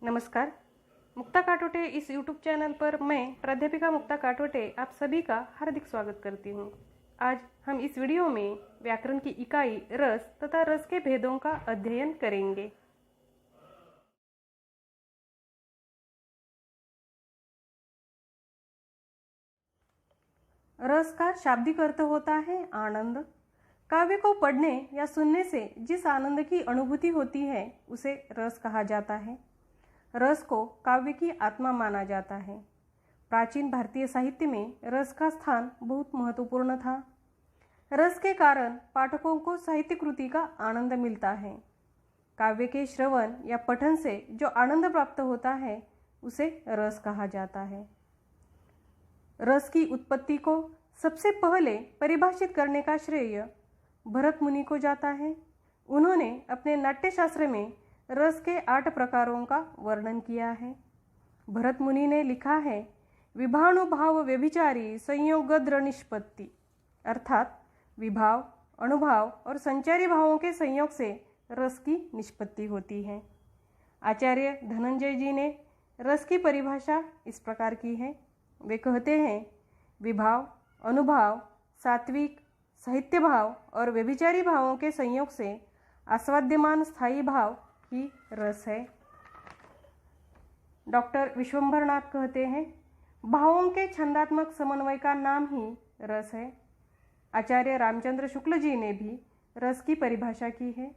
नमस्कार। मुक्ता काटोटे इस YouTube channel पर मैं प्राध्यापिका मुक्ता काटोटे आप सभी का हार्दिक स्वागत करती हूँ। आज हम इस वीडियो में व्याकरण की इकाई रस तथा रस के भेदों का अध्ययन करेंगे। रस का शाब्दिक अर्थ होता है आनंद। काव्य को पढ़ने या सुनने से जिस आनंद की अनुभूति होती है उसे रस कहा जाता है। रस को काव्य की आत्मा माना जाता है। प्राचीन भारतीय साहित्य में रस का स्थान बहुत महत्वपूर्ण था। रस के कारण पाठकों को साहित्य कृति का आनंद मिलता है। काव्य के श्रवण या पठन से जो आनंद प्राप्त होता है उसे रस कहा जाता है। रस की उत्पत्ति को सबसे पहले परिभाषित करने का श्रेय भरत मुनि को जाता है। उन्होंने अपने नाट्यशास्त्र में रस के 8 प्रकारों का वर्णन किया है। भरत मुनि ने लिखा है, विभानुभाव व्यभिचारी संयोगद्र निष्पत्ति, अर्थात विभाव, अनुभाव और संचारी भावों के संयोग से रस की निष्पत्ति होती है। आचार्य धनंजय जी ने रस की परिभाषा इस प्रकार की है। वे कहते हैं, विभाव, अनुभाव, सात्विक, साहित्य भाव और व्यभिचारी भावों के संयोग से आस्वाद्यमान स्थायी भाव ही रस है। डॉक्टर विश्वंभरनाथ कहते हैं, भावों के छंदात्मक समन्वय का नाम ही रस है। आचार्य रामचंद्र शुक्ल जी ने भी रस की परिभाषा की है।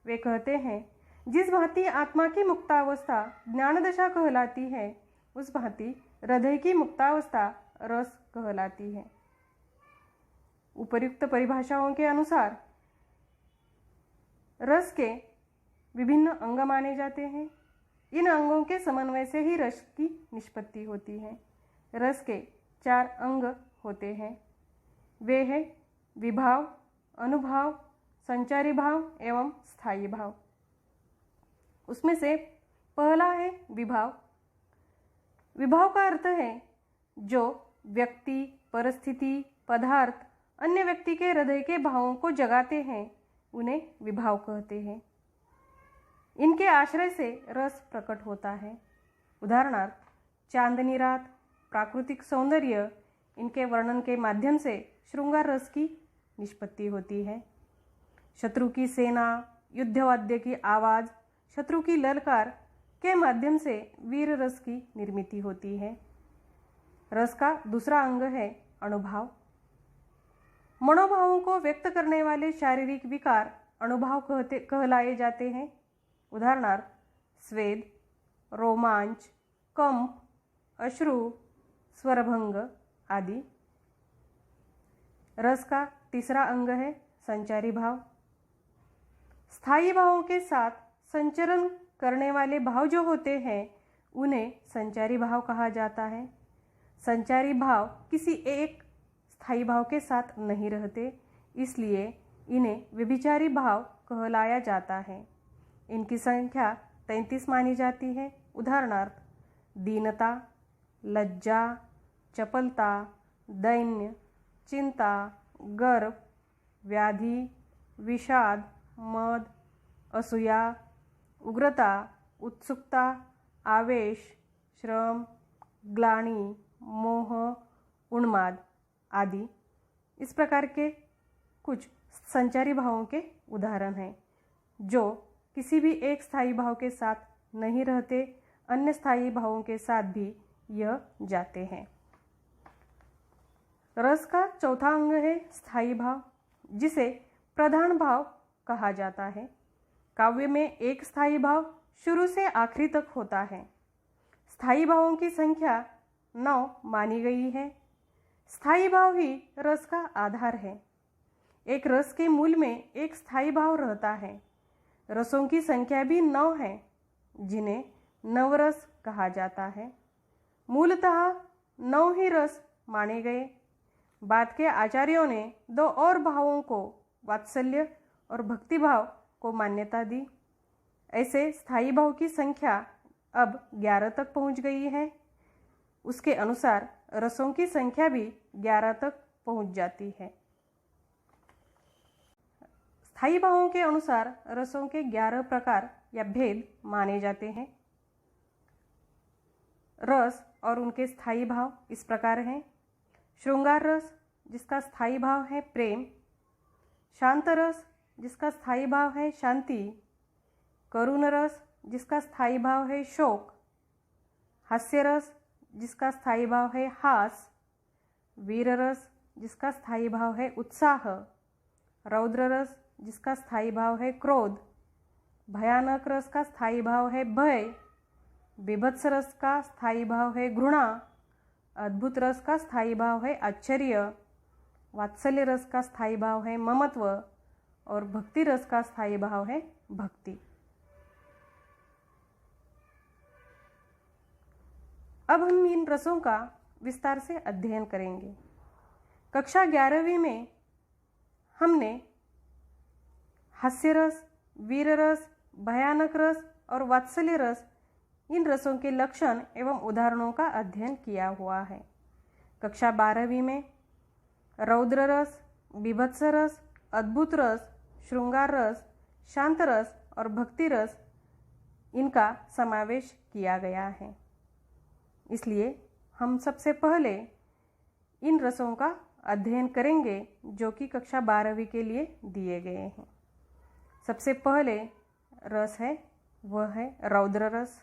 वे कहते हैं, जिस भांति आत्मा की मुक्तावस्था ज्ञान दशा कहलाती है, उस भांति हृदय की मुक्तावस्था रस कहलाती है। उपर्युक्त परिभाषाओं के अनुसार रस के विभिन्न अंग माने जाते हैं। इन अंगों के समन्वय से ही रस की निष्पत्ति होती है। रस के 4 अंग होते हैं। वे हैं विभाव, अनुभाव, संचारी भाव एवं स्थायी भाव। उसमें से पहला है विभाव। विभाव का अर्थ है जो व्यक्ति, परिस्थिति, पदार्थ अन्य व्यक्ति के हृदय के भावों को जगाते हैं, उन्हें विभाव कहते हैं। इनके आश्रय से रस प्रकट होता है। उदाहरणार्थ, चांदनी रात, प्राकृतिक सौंदर्य, इनके वर्णन के माध्यम से श्रृंगार रस की निष्पत्ति होती है। शत्रु की सेना, युद्धवाद्य की आवाज़, शत्रु की ललकार के माध्यम से वीर रस की निर्मिति होती है। रस का दूसरा अंग है अणुभाव। मनोभावों को व्यक्त करने वाले शारीरिक विकार अणुभाव कहलाए जाते हैं। उदाहरणार्थ, स्वेद, रोमांच, कंप, अश्रु, स्वरभंग आदि। रस का तीसरा अंग है संचारी भाव। स्थायी भावों के साथ संचरण करने वाले भाव जो होते हैं उन्हें संचारी भाव कहा जाता है। संचारी भाव किसी एक स्थायी भाव के साथ नहीं रहते, इसलिए इन्हें व्यभिचारी भाव कहलाया जाता है। इनकी संख्या 33 मानी जाती है। उदाहरणार्थ, दीनता, लज्जा, चपलता, दैन्य, चिंता, गर्व, व्याधि, विषाद, मद, असूया, उग्रता, उत्सुकता, आवेश, श्रम, ग्लानि, मोह, उन्माद आदि। इस प्रकार के कुछ संचारी भावों के उदाहरण हैं जो किसी भी एक स्थायी भाव के साथ नहीं रहते, अन्य स्थायी भावों के साथ भी यह जाते हैं। रस का चौथा अंग है स्थायी भाव, जिसे प्रधान भाव कहा जाता है। काव्य में एक स्थायी भाव शुरू से आखिरी तक होता है। स्थायी भावों की संख्या 9 मानी गई है। स्थायी भाव ही रस का आधार है। एक रस के मूल में एक स्थायी भाव रहता है। रसों की संख्या भी 9 है, जिन्हें नवरस कहा जाता है। मूलतः 9 ही रस माने गए। बाद के आचार्यों ने 2 और भावों को, वात्सल्य और भक्ति भाव को मान्यता दी। ऐसे स्थायी भाव की संख्या अब 11 तक पहुंच गई है। उसके अनुसार रसों की संख्या भी 11 तक पहुंच जाती है। स्थायी भावों के अनुसार रसों के 11 प्रकार या भेद माने जाते हैं। रस और उनके स्थायी भाव इस प्रकार हैं। श्रृंगार रस जिसका स्थायी भाव है प्रेम, शांत रस जिसका स्थायी भाव है शांति, करुण रस जिसका स्थायी भाव है शोक, हास्य रस जिसका स्थायी भाव है हास, वीर रस जिसका स्थायी भाव है उत्साह, रौद्र रस जिसका स्थायी भाव है क्रोध, भयानक रस का स्थायी भाव है भय, बीभत्स रस का स्थायी भाव है घृणा, अद्भुत रस का स्थायी भाव है आश्चर्य, वात्सल्य रस का स्थायी भाव है ममत्व और भक्ति रस का स्थायी भाव है भक्ति। अब हम इन रसों का विस्तार से अध्ययन करेंगे। कक्षा 11वीं में हमने हास्य रस, वीर रस, भयानक रस और वात्सल्य रस इन रसों के लक्षण एवं उदाहरणों का अध्ययन किया हुआ है। कक्षा 12वीं में रौद्र रस, बीभत्स रस, अद्भुत रस, श्रृंगार रस, शांत रस और भक्ति रस इनका समावेश किया गया है। इसलिए हम सबसे पहले इन रसों का अध्ययन करेंगे जो कि कक्षा 12वीं के लिए दिए गए हैं। सबसे पहले रस है वह है रौद्र रस।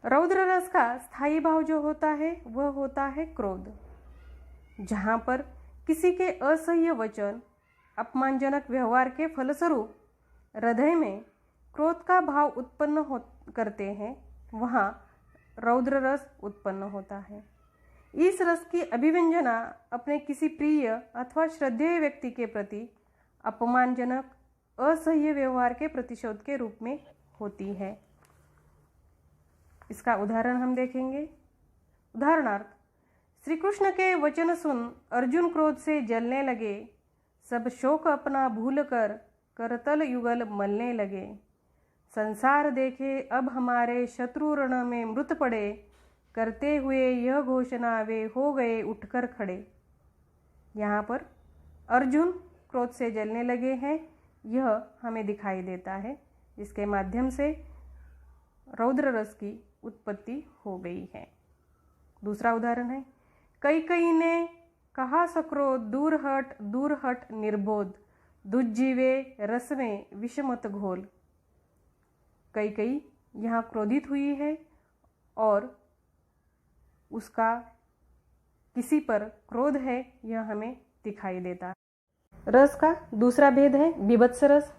रौद्र रस का स्थायी भाव जो होता है वह होता है क्रोध। जहाँ पर किसी के असह्य वचन, अपमानजनक व्यवहार के फलस्वरूप हृदय में क्रोध का भाव उत्पन्न करते हैं, वहाँ रौद्र रस उत्पन्न होता है। इस रस की अभिव्यंजना अपने किसी प्रिय अथवा श्रद्धेय व्यक्ति के प्रति अपमानजनक असह्य व्यवहार के प्रतिशोध के रूप में होती है। इसका उदाहरण हम देखेंगे। उदाहरणार्थ, श्री कृष्ण के वचन सुन अर्जुन क्रोध से जलने लगे, सब शोक अपना भूल कर करतल युगल मलने लगे। संसार देखे अब हमारे शत्रु रण में मृत पड़े, करते हुए यह घोषणा वे हो गए उठकर खड़े। यहाँ पर अर्जुन क्रोध से जलने लगे हैं, यह हमें दिखाई देता है, जिसके माध्यम से रौद्र रस की उत्पत्ति हो गई है। दूसरा उदाहरण है, कई ने कहा सक्रोध दूर हट निर्बोध, दुज्जीवे रस में विषमत घोल। कई यहाँ क्रोधित हुई है और उसका किसी पर क्रोध है, यह हमें दिखाई देता है। रस का दूसरा भेद है बीभत्स रस।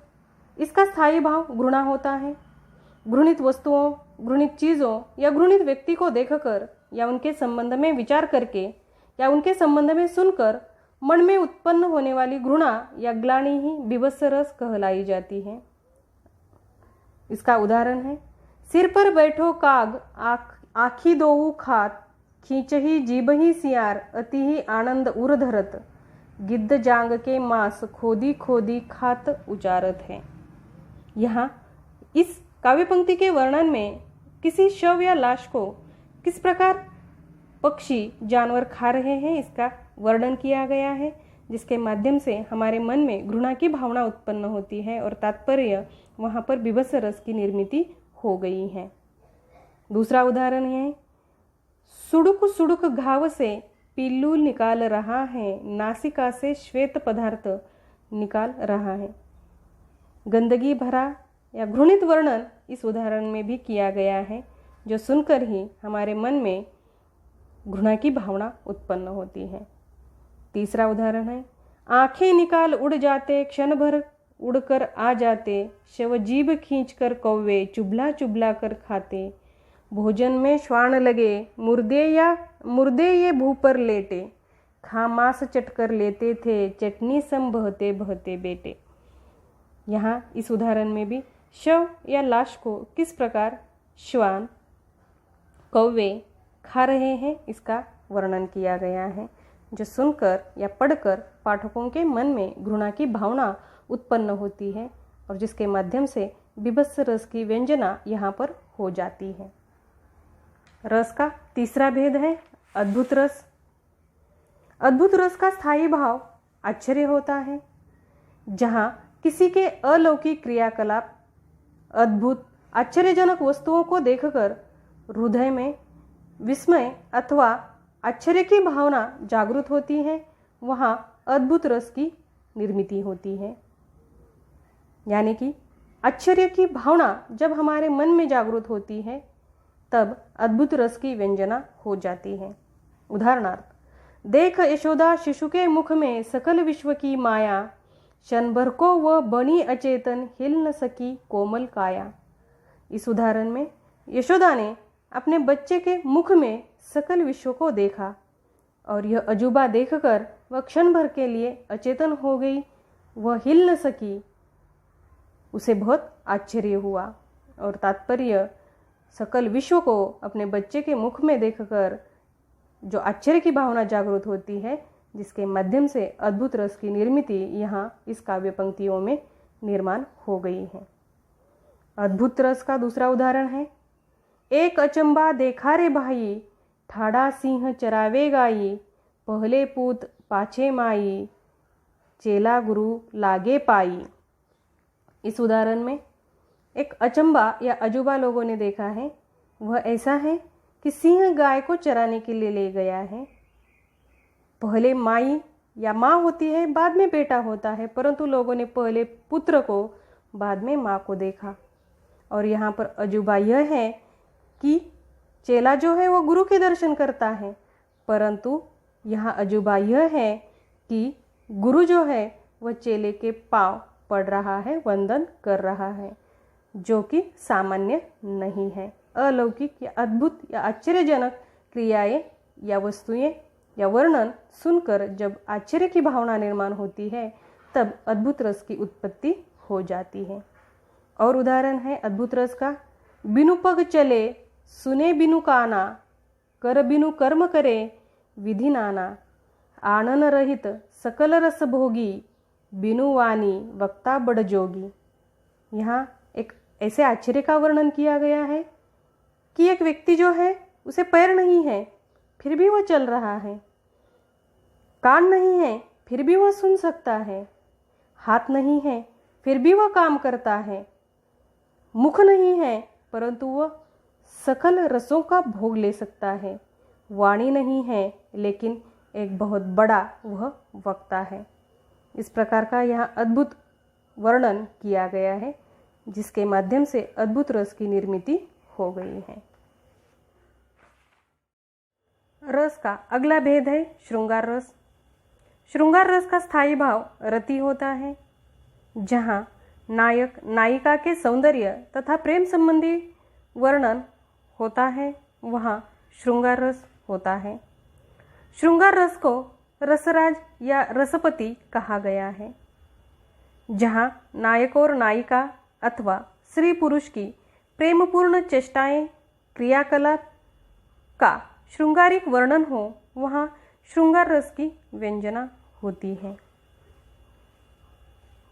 इसका स्थायी भाव घृणा होता है। घृणित वस्तुओं, घृणित चीज़ों या घृणित व्यक्ति को देखकर या उनके संबंध में विचार करके या उनके संबंध में सुनकर मन में उत्पन्न होने वाली घृणा या ग्लानि ही बीभत्स रस कहलाई जाती है। इसका उदाहरण है, सिर पर बैठो काग आखी दोऊ खात, खींचही जीबही सियार अति ही आनंद उर धरत, गिद्ध जांग के मांस खोदी खोदी खात उचारत है। यहाँ इस काव्य पंक्ति के वर्णन में किसी शव या लाश को किस प्रकार पक्षी जानवर खा रहे हैं इसका वर्णन किया गया है, जिसके माध्यम से हमारे मन में घृणा की भावना उत्पन्न होती है और तात्पर्य वहाँ पर बीभत्स रस की निर्मिति हो गई है। दूसरा उदाहरण है, सुडुक सुडुक घाव से पिल्लू निकाल रहा है, नासिका से श्वेत पदार्थ निकाल रहा है। गंदगी भरा या घृणित वर्णन इस उदाहरण में भी किया गया है, जो सुनकर ही हमारे मन में घृणा की भावना उत्पन्न होती है। तीसरा उदाहरण है, आंखें निकाल उड़ जाते, क्षण भर उड़कर आ जाते, शव जीभ खींचकर कौवे चुभला चुभला कर खाते, भोजन में श्वान लगे, मुर्दे ये भू पर लेटे, खा मांस चटकर लेते थे, चटनी सम बहते बहते बेटे। यहाँ इस उदाहरण में भी शव या लाश को किस प्रकार श्वान, कौवे खा रहे हैं इसका वर्णन किया गया है, जो सुनकर या पढ़कर पाठकों के मन में घृणा की भावना उत्पन्न होती है और जिसके माध्यम से बीभत्स रस की व्यंजना यहाँ पर हो जाती है। रस का तीसरा भेद है अद्भुत रस। अद्भुत रस का स्थायी भाव आश्चर्य होता है। जहाँ किसी के अलौकिक क्रियाकलाप, अद्भुत आश्चर्यजनक वस्तुओं को देखकर हृदय में विस्मय अथवा आश्चर्य की भावना जागृत होती है, वहाँ अद्भुत रस की निर्मिति होती है। यानी कि आश्चर्य की भावना जब हमारे मन में जागृत होती है तब अद्भुत रस की व्यंजना हो जाती है। उदाहरणार्थ, देख यशोदा शिशु के मुख में सकल विश्व की माया, क्षण भर को वह बनी अचेतन, हिल न सकी कोमल काया। इस उदाहरण में यशोदा ने अपने बच्चे के मुख में सकल विश्व को देखा और यह अजूबा देखकर वह क्षण भर के लिए अचेतन हो गई, वह हिल न सकी। उसे बहुत आश्चर्य हुआ और तात्पर्य सकल विश्व को अपने बच्चे के मुख में देखकर जो आश्चर्य की भावना जागृत होती है, जिसके माध्यम से अद्भुत रस की निर्मिति यहाँ इस काव्य पंक्तियों में निर्माण हो गई है। अद्भुत रस का दूसरा उदाहरण है, एक अचंबा देखा रे भाई, ठाड़ा सिंह चरावे गाई, पहले पूत पाछे माई, चेला गुरु लागे पाई। इस उदाहरण में एक अचंबा या अजूबा लोगों ने देखा है। वह ऐसा है कि सिंह गाय को चराने के लिए ले गया है। पहले माई या माँ होती है, बाद में बेटा होता है, परंतु लोगों ने पहले पुत्र को, बाद में माँ को देखा। और यहाँ पर अजूबा यह है कि चेला जो है वो गुरु के दर्शन करता है, परंतु यहाँ अजूबा यह है कि गुरु जो है वह चेले के पाँव पड़ रहा है, वंदन कर रहा है, जो कि सामान्य नहीं है। अलौकिक या अद्भुत या आश्चर्यजनक क्रियाएं या वस्तुएं या वर्णन सुनकर जब आश्चर्य की भावना निर्माण होती है तब अद्भुत रस की उत्पत्ति हो जाती है। और उदाहरण है अद्भुत रस का, बिनु पग चले सुने बिनु काना, कर बिनु कर्म करे विधि नाना, आनन रहित सकल रस भोगी, बिनु वाणी वक्ता बड़ जोगी। यहाँ एक ऐसे आश्चर्य का वर्णन किया गया है कि एक व्यक्ति जो है उसे पैर नहीं है फिर भी वह चल रहा है, कान नहीं है फिर भी वह सुन सकता है, हाथ नहीं है फिर भी वह काम करता है, मुख नहीं है परंतु वह सकल रसों का भोग ले सकता है, वाणी नहीं है लेकिन एक बहुत बड़ा वह वक्ता है। इस प्रकार का यहाँ अद्भुत वर्णन किया गया है, जिसके माध्यम से अद्भुत रस की निर्मिति हो गई है। रस का अगला भेद है श्रृंगार रस। श्रृंगार रस का स्थायी भाव रति होता है, जहाँ नायक नायिका के सौंदर्य तथा प्रेम संबंधी वर्णन होता है, वहाँ श्रृंगार रस होता है। श्रृंगार रस को रसराज या रसपति कहा गया है, जहाँ नायक और नायिका अथवा स्त्री पुरुष की प्रेमपूर्ण चेष्टाएं क्रियाकलाप का श्रृंगारिक वर्णन हो, वहाँ श्रृंगार रस की व्यंजना होती है।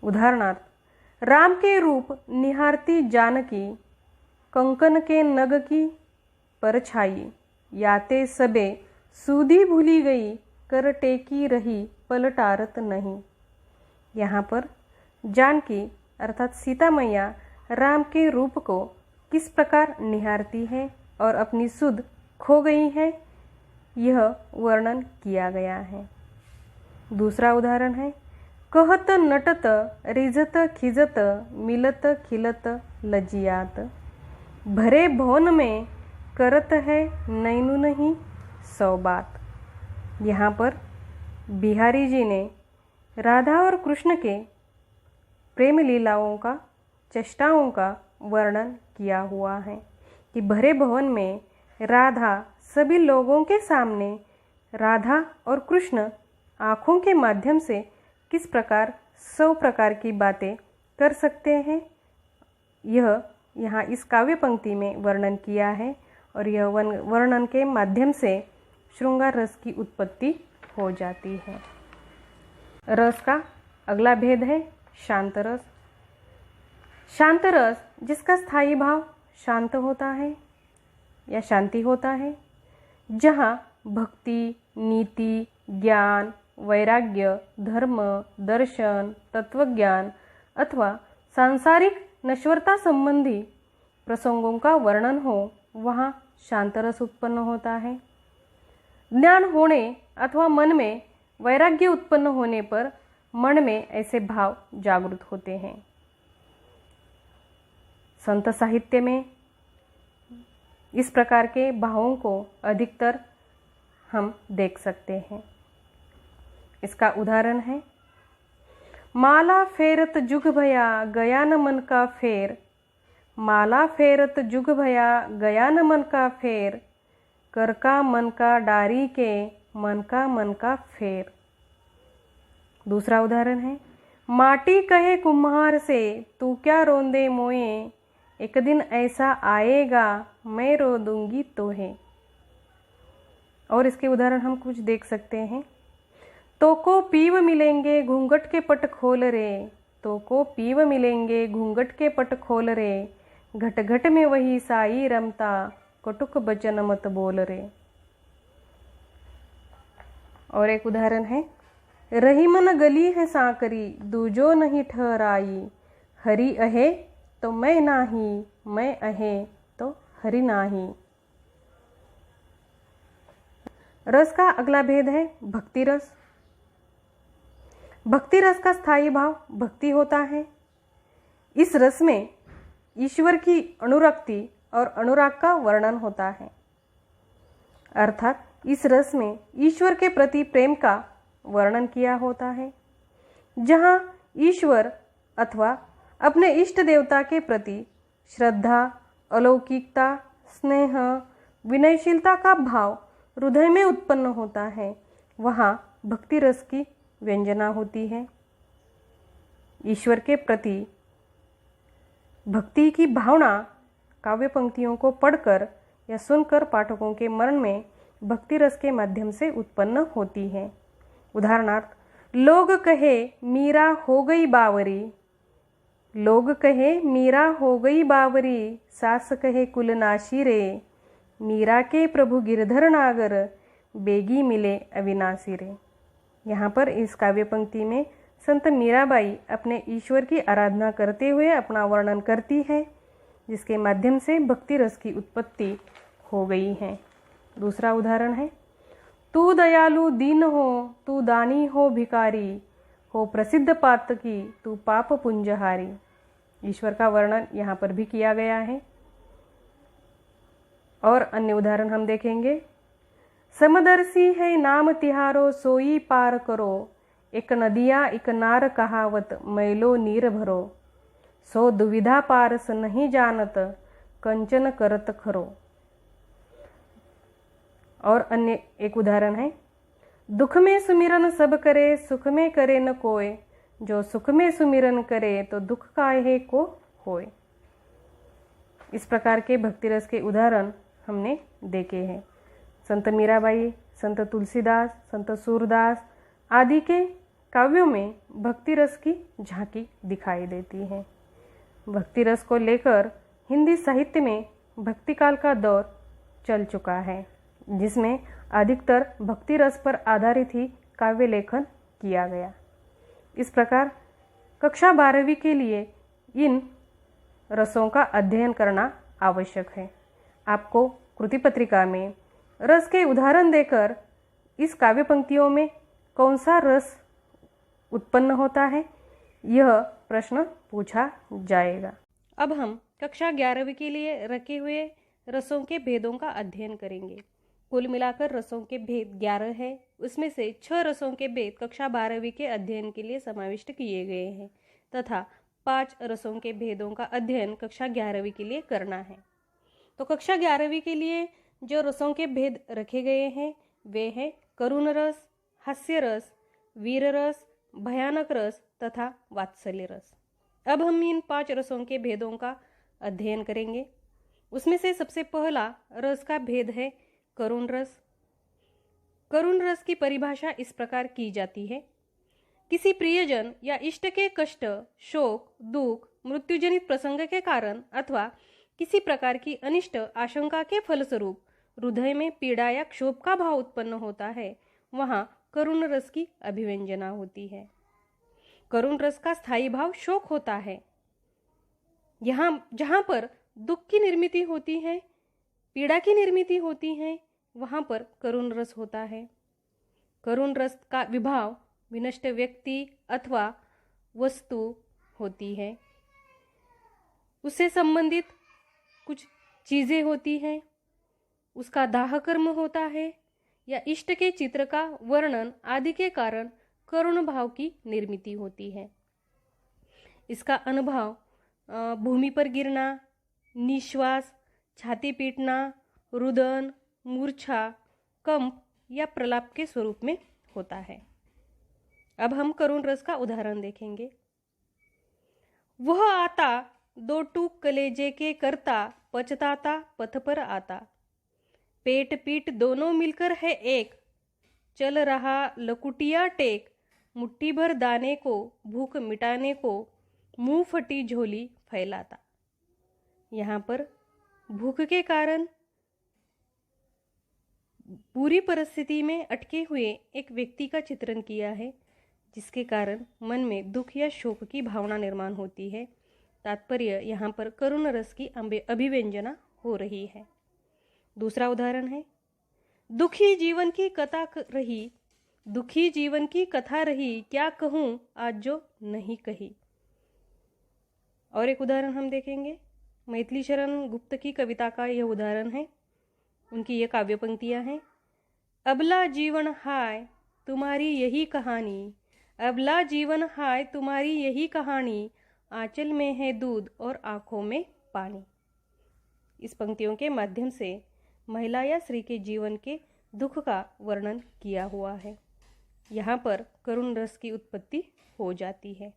उदाहरणार्थ, राम के रूप निहारती जानकी, कंकन के नग की परछाई, याते सबे सूधी भूली गई, कर टेकी रही पलटारत नहीं। यहाँ पर जानकी अर्थात सीता मैया राम के रूप को किस प्रकार निहारती है और अपनी सुध खो गई है, यह वर्णन किया गया है। दूसरा उदाहरण है, कहत नटत रिझत खिजत, मिलत खिलत लजियात, भरे भवन में करत है नैनु नहीं सौ बात। यहाँ पर बिहारी जी ने राधा और कृष्ण के प्रेम लीलाओं का, चेष्टाओं का वर्णन किया हुआ है कि भरे भवन में राधा सभी लोगों के सामने राधा और कृष्ण आँखों के माध्यम से किस प्रकार 100 प्रकार की बातें कर सकते हैं, यह यहाँ इस काव्य पंक्ति में वर्णन किया है। और यह वर्णन के माध्यम से श्रृंगार रस की उत्पत्ति हो जाती है। रस का अगला भेद है शांत रस। शांत रस जिसका स्थायी भाव शांत होता है या शांति होता है, जहाँ भक्ति, नीति, ज्ञान, वैराग्य, धर्म, दर्शन, तत्वज्ञान अथवा सांसारिक नश्वरता संबंधी प्रसंगों का वर्णन हो, वहाँ शांत रस उत्पन्न होता है। ज्ञान होने अथवा मन में वैराग्य उत्पन्न होने पर मन में ऐसे भाव जागृत होते हैं। संत साहित्य में इस प्रकार के भावों को अधिकतर हम देख सकते हैं। इसका उदाहरण है, माला फेरत जुग भया गया न मन का फेर, माला फेरत जुग भया गया न मन का फेर, कर का मन का डारी के मन का फेर। दूसरा उदाहरण है, माटी कहे कुम्हार से तू क्या रोंदे मोए, एक दिन ऐसा आएगा मैं रो दूंगी तोहे। और इसके उदाहरण हम कुछ देख सकते हैं, तो को पीव मिलेंगे घूंघट के पट खोल रे, तो को पीव मिलेंगे घूंघट के पट खोल रे, घट घट में वही साई रमता कटुक बचन मत बोल रे। और एक उदाहरण है, रही मन गली है सांकरी दूजो नहीं ठहराई, हरि अहे तो मैं नाही, मैं अहे तो हरि नाही। रस का अगला भेद है भक्ति रस। भक्ति रस का स्थायी भाव भक्ति होता है। इस रस में ईश्वर की अनुरक्ति और अनुराग का वर्णन होता है, अर्थात इस रस में ईश्वर के प्रति प्रेम का वर्णन किया होता है। जहाँ ईश्वर अथवा अपने इष्ट देवता के प्रति श्रद्धा, अलौकिकता, स्नेह, विनयशीलता का भाव हृदय में उत्पन्न होता है, वहाँ भक्ति रस की व्यंजना होती है। ईश्वर के प्रति भक्ति की भावना काव्य पंक्तियों को पढ़कर या सुनकर पाठकों के मन में भक्ति रस के माध्यम से उत्पन्न होती है। उदाहरणार्थ, लोग कहे मीरा हो गई बावरी, लोग कहे मीरा हो गई बावरी, सास कहे कुलनाशी रे, मीरा के प्रभु गिरधर नागर, बेगी मिले अविनाशी रे। यहाँ पर इस काव्य पंक्ति में संत मीराबाई अपने ईश्वर की आराधना करते हुए अपना वर्णन करती है, जिसके माध्यम से भक्ति रस की उत्पत्ति हो गई है। दूसरा उदाहरण है, तू दयालु दीन हो, तू दानी हो भिकारी, हो प्रसिद्ध पातकी, तू पाप पुंजहारी। ईश्वर का वर्णन यहाँ पर भी किया गया है। और अन्य उदाहरण हम देखेंगे, समदर्शी है नाम तिहारो सोई पार करो, एक नदिया एक नार कहावत मैलो नीर भरो, सो दुविधा पारस नहीं जानत कंचन करत खरो। और अन्य एक उदाहरण है, दुख में सुमिरन सब करे सुख में करे न कोय, जो सुख में सुमिरन करे तो दुख काहे को होय। इस प्रकार के भक्ति रस के उदाहरण हमने देखे हैं। संत मीराबाई, संत तुलसीदास, संत सूरदास आदि के काव्यों में भक्ति रस की झांकी दिखाई देती है। भक्ति रस को लेकर हिंदी साहित्य में भक्ति काल का दौर चल चुका है, जिसमें अधिकतर भक्ति रस पर आधारित ही काव्य लेखन किया गया। इस प्रकार कक्षा 12वीं के लिए इन रसों का अध्ययन करना आवश्यक है। आपको कृति पत्रिका में रस के उदाहरण देकर इस काव्य पंक्तियों में कौन सा रस उत्पन्न होता है, यह प्रश्न पूछा जाएगा। अब हम कक्षा 11वीं के लिए रखे हुए रसों के भेदों का अध्ययन करेंगे। कुल मिलाकर रसों के भेद 11 है। उसमें से 6 रसों के भेद कक्षा 12वीं के अध्ययन के लिए समाविष्ट किए गए हैं तथा 5 रसों के भेदों का अध्ययन कक्षा 11वीं के लिए करना है। तो कक्षा 11वीं के लिए जो रसों के भेद रखे गए हैं वे हैं करुण रस, हास्य रस, वीर रस, भयानक रस तथा वात्सल्य रस। अब हम इन 5 रसों के भेदों का अध्ययन करेंगे। उसमें से सबसे पहला रस का भेद है करुण रस। करुण रस की परिभाषा इस प्रकार की जाती है, किसी प्रियजन या इष्ट के कष्ट, शोक, दुख, मृत्युजनित प्रसंग के कारण अथवा किसी प्रकार की अनिष्ट आशंका के फलस्वरूप हृदय में पीड़ा या क्षोभ का भाव उत्पन्न होता है, वहाँ करुण रस की अभिव्यंजना होती है। करुण रस का स्थायी भाव शोक होता है। यहाँ जहाँ पर दुख की निर्मिति होती है, पीड़ा की निर्मिति होती है वहाँ पर करुण रस होता है। करुण रस का विभाव विनष्ट व्यक्ति अथवा वस्तु होती है, उससे संबंधित कुछ चीज़ें होती हैं, उसका दाह कर्म होता है या इष्ट के चित्र का वर्णन आदि के कारण करुण भाव की निर्मिति होती है। इसका अनुभव भूमि पर गिरना, निश्वास, छाती पीटना, रुदन, मूर्छा, कंप या प्रलाप के स्वरूप में होता है। अब हम करुण रस का उदाहरण देखेंगे। वह आता दो टूक कलेजे के करता, पछताता पथ पर आता। पेट पीठ दोनों मिलकर है एक, चल रहा लकुटिया टेक। मुट्ठी भर दाने को भूख मिटाने को, मुंह फटी झोली फैलाता। यहाँ पर भूख के कारण पूरी परिस्थिति में अटके हुए एक व्यक्ति का चित्रण किया है, जिसके कारण मन में दुख या शोक की भावना निर्माण होती है। तात्पर्य यहाँ पर करुण रस की अभिव्यंजना हो रही है। दूसरा उदाहरण है, दुखी जीवन की कथा रही, दुखी जीवन की कथा रही, क्या कहूँ आज जो नहीं कही। और एक उदाहरण हम देखेंगे, मैथिली शरण गुप्त की कविता का यह उदाहरण है। उनकी ये काव्य पंक्तियाँ हैं। अबला जीवन हाय तुम्हारी यही कहानी, अबला जीवन हाय तुम्हारी यही कहानी, आंचल में है दूध और आँखों में पानी। इस पंक्तियों के माध्यम से महिला या स्त्री के जीवन के दुख का वर्णन किया हुआ है। यहाँ पर करुण रस की उत्पत्ति हो जाती है।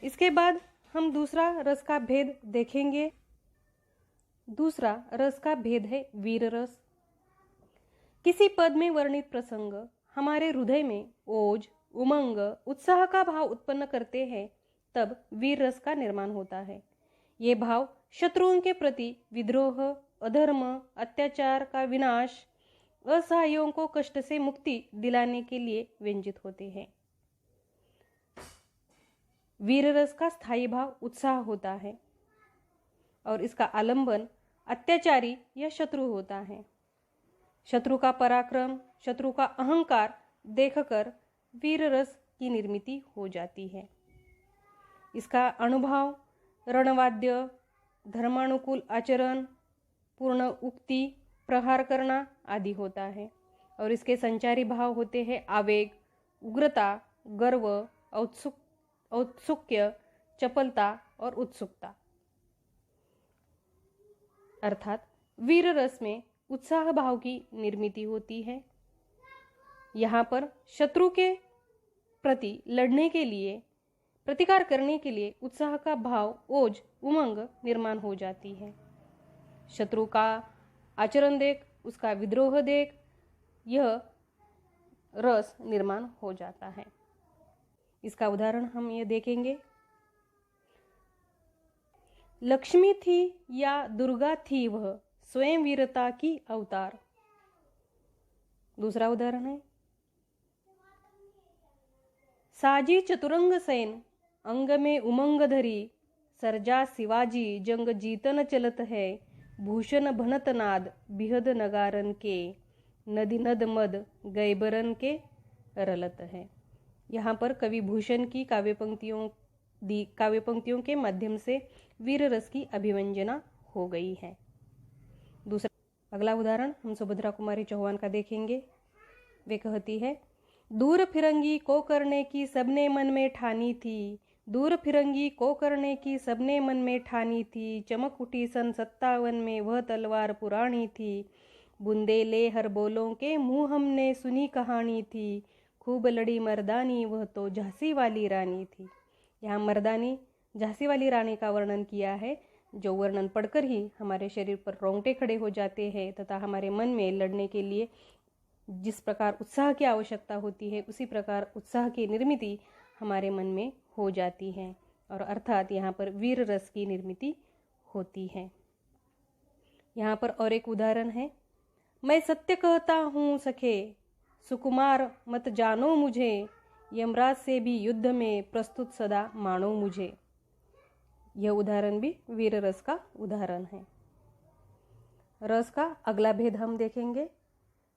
इसके बाद हम दूसरा रस का भेद देखेंगे। दूसरा रस का भेद है वीर रस। किसी पद में वर्णित प्रसंग हमारे हृदय में ओज, उमंग, उत्साह का भाव उत्पन्न करते हैं, तब वीर रस का निर्माण होता है। ये भाव शत्रुओं के प्रति विद्रोह, अधर्म, अत्याचार का विनाश, असहायों को कष्ट से मुक्ति दिलाने के लिए व्यंजित होते हैं। वीर रस का स्थायी भाव उत्साह होता है और इसका आलंबन अत्याचारी या शत्रु होता है। शत्रु का पराक्रम, शत्रु का अहंकार देखकर वीर रस की निर्मिति हो जाती है। इसका अनुभव रणवाद्य, धर्मानुकूल आचरण, पूर्ण उक्ति, प्रहार करना आदि होता है और इसके संचारी भाव होते हैं आवेग, उग्रता, गर्व, औत्सुक्य, चपलता और उत्सुकता। अर्थात वीर रस में उत्साह भाव की निर्मिति होती है। यहाँ पर शत्रु के प्रति लड़ने के लिए, प्रतिकार करने के लिए उत्साह का भाव, ओज, उमंग निर्माण हो जाती है। शत्रु का आचरण देख, उसका विद्रोह देख यह रस निर्माण हो जाता है। इसका उदाहरण हम ये देखेंगे। लक्ष्मी थी या दुर्गा थी वह, स्वयं वीरता की अवतार। दूसरा उदाहरण है, साजी चतुरंग सैन, अंग में उमंग धरी, सरजा शिवाजी जंग जीतन चलत है, भूषण भनत नाद बिहद नगारन के, नदी नद मद गैबरन के रलत है। यहाँ पर कवि भूषण की काव्य पंक्तियों के माध्यम से वीर रस की अभिव्यंजना हो गई है। अगला उदाहरण हम सुभद्रा कुमारी चौहान का देखेंगे। वे कहती है, दूर फिरंगी को करने की सबने मन में ठानी थी, दूर फिरंगी को करने की सबने मन में ठानी थी, चमक उठी सन 57 में वह तलवार पुरानी थी, बुंदेले हर बोलों के मुंह हमने सुनी कहानी थी, खूब लड़ी मर्दानी वह तो झांसी वाली रानी थी। यहाँ मर्दानी झांसी वाली रानी का वर्णन किया है, जो वर्णन पढ़कर ही हमारे शरीर पर रोंगटे खड़े हो जाते हैं तथा हमारे मन में लड़ने के लिए जिस प्रकार उत्साह की आवश्यकता होती है, उसी प्रकार उत्साह की निर्मिति हमारे मन में हो जाती है और अर्थात यहाँ पर वीर रस की निर्मिति होती है। यहाँ पर और एक उदाहरण है, मैं सत्य कहता हूँ सखे, सुकुमार मत जानो मुझे, यमराज से भी युद्ध में प्रस्तुत सदा मानो मुझे। यह उदाहरण भी वीर रस का उदाहरण है। रस का अगला भेद हम देखेंगे,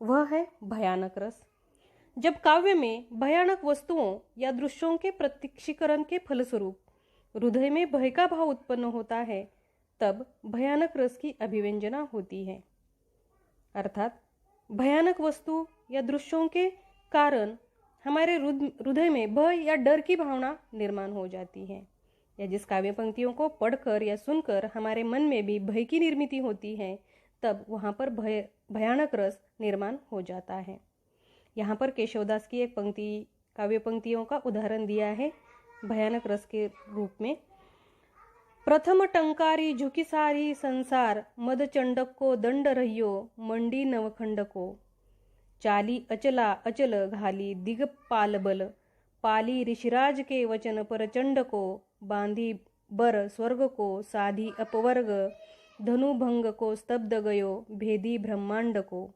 वह है भयानक रस। जब काव्य में भयानक वस्तुओं या दृश्यों के प्रत्यक्षीकरण के फलस्वरूप हृदय में भय का भाव उत्पन्न होता है, तब भयानक रस की अभिव्यंजना होती है। अर्थात भयानक वस्तु या दृश्यों के कारण हमारे हृदय में भय या डर की भावना निर्माण हो जाती है, या जिस काव्य पंक्तियों को पढ़कर या सुनकर हमारे मन में भी भय की निर्मिति होती है, तब वहाँ पर भयानक रस निर्माण हो जाता है। यहाँ पर केशवदास की एक पंक्ति काव्य पंक्तियों का उदाहरण दिया है भयानक रस के रूप में। प्रथम टंकारी झुकी सारी संसार, मद चंडक को दंड रहियो, मंडी नवखंड को। चाली अचला अचल घाली दिगपाल बल, पाली ऋषिराज के वचन परचंड को। बांधी बर स्वर्ग को, साधी अपवर्ग, धनुभंग को स्तब्ध गयो, भेदी ब्रह्मांड को।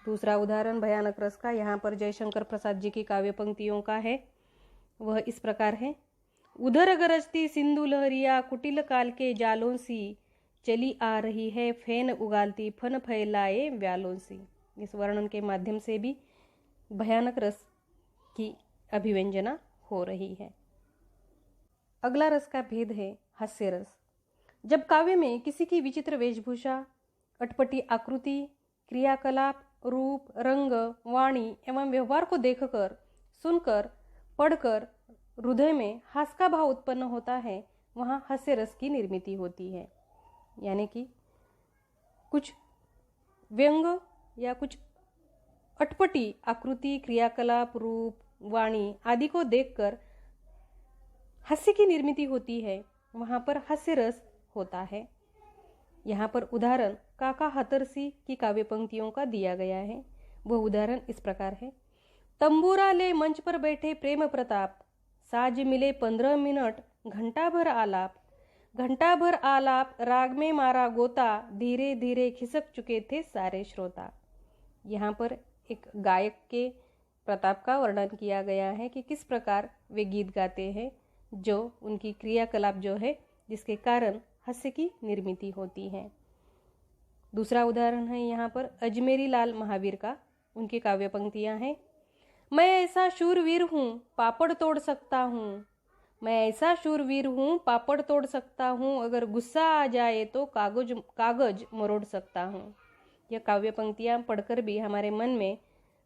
दूसरा उदाहरण भयानक रस का यहाँ पर जयशंकर प्रसाद जी की काव्य पंक्तियों का है। वह इस प्रकार है। उधर गरजती सिंधु लहरिया, कुटिल काल के जालों सी, चली आ रही है फैन उगालती, फन फैलाए व्यालों सी। इस वर्णन के माध्यम से भी भयानक रस की अभिव्यंजना हो रही है। अगला रस का भेद है हास्य रस। जब काव्य में किसी की विचित्र वेशभूषा, अटपटी आकृति, क्रियाकलाप, रूप, रंग, वाणी एवं व्यवहार को देखकर, सुनकर, पढ़कर हृदय में हास का भाव उत्पन्न होता है, वहाँ हास्य रस की निर्मिति होती है। यानी कि कुछ व्यंग या कुछ अटपटी आकृति, क्रियाकलाप, रूप, वाणी आदि को देखकर हास्य की निर्मिति होती है, वहाँ पर हास्य रस होता है। यहाँ पर उदाहरण काका हतरसी की काव्य पंक्तियों का दिया गया है। वह उदाहरण इस प्रकार है। तंबूरा ले मंच पर बैठे प्रेम प्रताप, साज मिले 15 मिनट, घंटा भर आलाप। घंटा भर आलाप, राग में मारा गोता, धीरे धीरे खिसक चुके थे सारे श्रोता। यहाँ पर एक गायक के प्रताप का वर्णन किया गया है कि किस प्रकार वे गीत गाते हैं, जो उनकी क्रियाकलाप जो है जिसके कारण हास्य की निर्मिति होती है। दूसरा उदाहरण है यहाँ पर अजमेरी लाल महावीर का, उनकी काव्य पंक्तियाँ हैं। मैं ऐसा शूरवीर हूँ, पापड़ तोड़ सकता हूँ। मैं ऐसा शूरवीर हूँ, पापड़ तोड़ सकता हूँ, अगर गुस्सा आ जाए तो कागज मरोड़ सकता हूँ। यह काव्य पंक्तियाँ पढ़कर भी हमारे मन में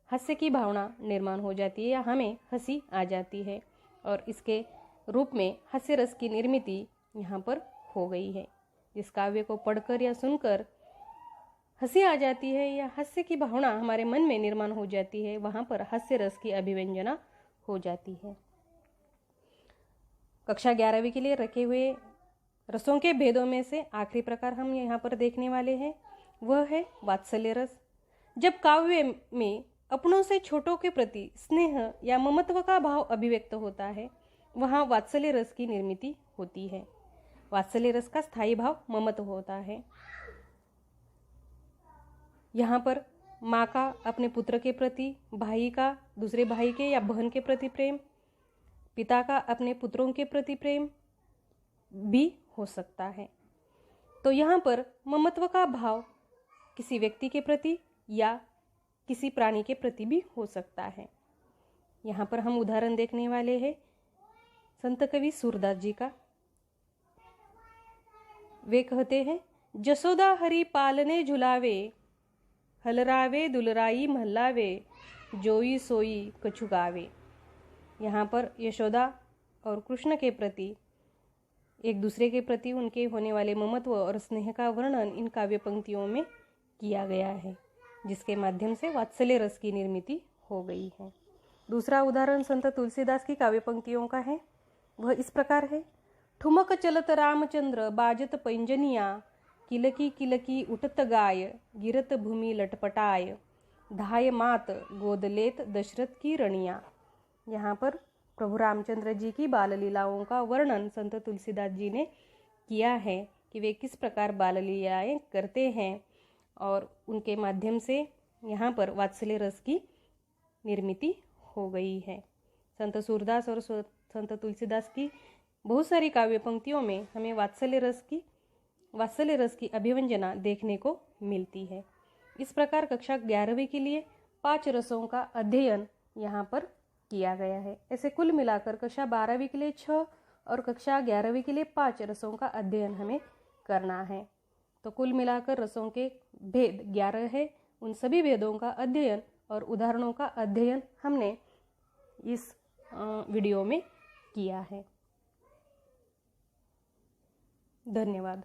हास्य की भावना निर्माण हो जाती है या हमें हंसी आ जाती है, और इसके रूप में हास्य रस की निर्मिति यहाँ पर हो गई है। जिस काव्य को पढ़कर या सुनकर हंसी आ जाती है या हास्य की भावना हमारे मन में निर्माण हो जाती है, वहाँ पर हास्य रस की अभिव्यंजना हो जाती है। कक्षा 11वीं के लिए रखे हुए रसों के भेदों में से आखिरी प्रकार हम यहाँ पर देखने वाले हैं, वह है वात्सल्य रस। जब काव्य में अपनों से छोटों के प्रति स्नेह या ममत्व का भाव अभिव्यक्त होता है, वहाँ वात्सल्य रस की निर्मिति होती है। वात्सल्य रस का स्थायी भाव ममत्व होता है। यहाँ पर माँ का अपने पुत्र के प्रति, भाई का दूसरे भाई के या बहन के प्रति प्रेम, पिता का अपने पुत्रों के प्रति प्रेम भी हो सकता है। तो यहाँ पर ममत्व का भाव किसी व्यक्ति के प्रति या किसी प्राणी के प्रति भी हो सकता है। यहाँ पर हम उदाहरण देखने वाले हैं संत कवि सूरदास जी का। वे कहते हैं, जसोदा हरि पालने झुलावे, हलरावे दुलराई महलावे, जोई सोई कछु गावे। यहाँ पर यशोदा और कृष्ण के प्रति, एक दूसरे के प्रति उनके होने वाले ममत्व और स्नेह का वर्णन इन काव्य पंक्तियों में किया गया है, जिसके माध्यम से वात्सल्य रस की निर्मिति हो गई है। दूसरा उदाहरण संत तुलसीदास की काव्य पंक्तियों का है। वह इस प्रकार है। ठुमक चलत रामचंद्र, बाजत पैंजनिया, किलकी किलकी उठत गाय, गिरत भूमि लटपटाय, धाय मात गोदलेत दशरथ की रणिया। यहाँ पर प्रभु रामचंद्र जी की बाल लीलाओं का वर्णन संत तुलसीदास जी ने किया है कि वे किस प्रकार बाल लीलाएँ करते हैं, और उनके माध्यम से यहाँ पर वात्सल्य रस की निर्मिति हो गई है। संत सूरदास और संत तुलसीदास की बहुत सारी काव्य पंक्तियों में हमें वात्सल्य रस की वात्सल्य रस की अभिव्यंजना देखने को मिलती है। इस प्रकार कक्षा 11वीं के लिए 5 रसों का अध्ययन यहाँ पर किया गया है। ऐसे कुल मिलाकर कक्षा 12वीं के लिए 6 और कक्षा 11वीं के लिए 5 रसों का अध्ययन हमें करना है। तो कुल मिलाकर रसों के भेद 11 है। उन सभी भेदों का अध्ययन और उदाहरणों का अध्ययन हमने इस वीडियो में किया है। धन्यवाद।